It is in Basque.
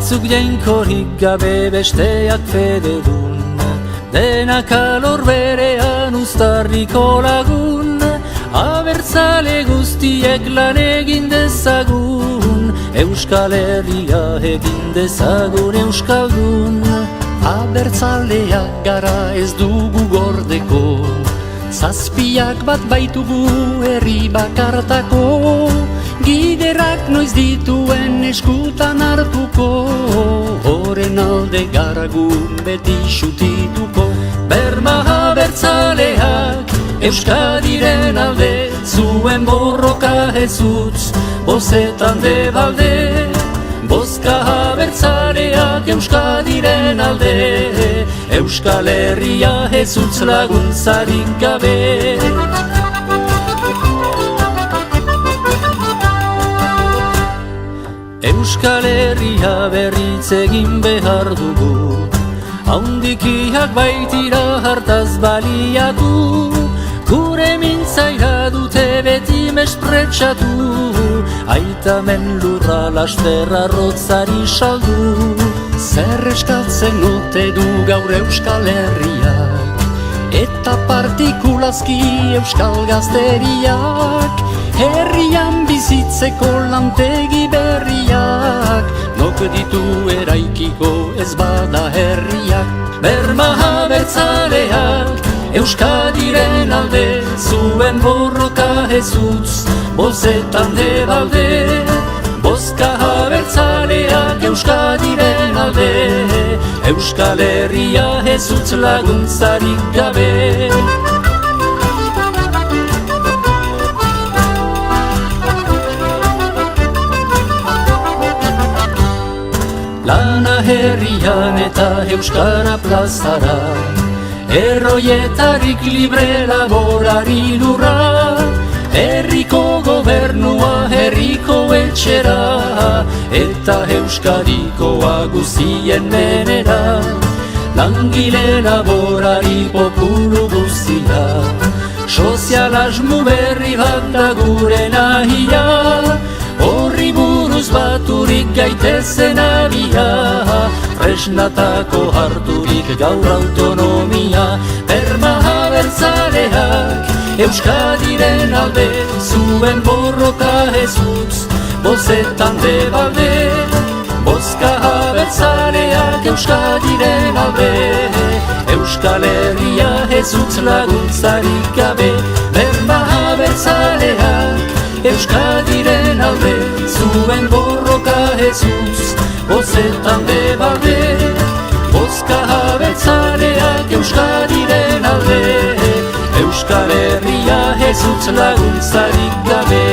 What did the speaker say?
Batzuk jainkorik gabe besteak fededun, denak alor berean uztarriko lagun, abertzale guztiek lan egin dezagun, Euskal Herria egin dezagun euskaldun. Abertzaleak gara ez dugu gordeko, zazpiak bat baitugu herri bakartako, giderak noiz dituen eskutan hartuko, horren alde garagun beti xutituko. Berma abertzaleak Euskadiren alde, zuen borroka ez utz, bozetan de balde. Bozka abertzaleak Euskadiren alde, Euskal Herria ez utz laguntzarik gabe. Euskal Herria berritz egin behar dugu, haundikiak baitira hartaz baliatu, gure mintzaira dute beti mespretxatu, aitamen lurra lasterra rotzari saldu. Zer eskatzen ote du gaur Euskal Herriak, eta partikulazki Euskal Gazteriak, herrian bizitzeko lantegi berriak, nok ditu eraikiko ez bada herriak. Berma abertzaleak Euskadiren alde, zuen borroka ez utz, bozetan de balde. Bozka abertzaleak Euskadiren alde, Euskal Herria ez utz laguntzarik gabe. Lana herrian eta Euskara plazara, erroietarik libre laborari lurra, herriko gobernua herriko etxera, eta Euskadikoa guztien menera. Langile laborari populu guztia, sozialasmu berri bat da gure nahia, horri buruz baturik gaitezen abia, fresnatako harturik gaur autonomia. Berma abertzaleak Euskadiren alde, zuen borroka ez utz, bozetan de balde. Bozka abertzaleak Euskadiren alde, Euskal Herria ez utz laguntzarik gabe. Berma abertzaleak Euskadiren alde, zuen borroka ez utz, bozetan de balde. Bozka abertzaleak Euskadiren alde, Euskal Herria ez utz laguntzarik gabe.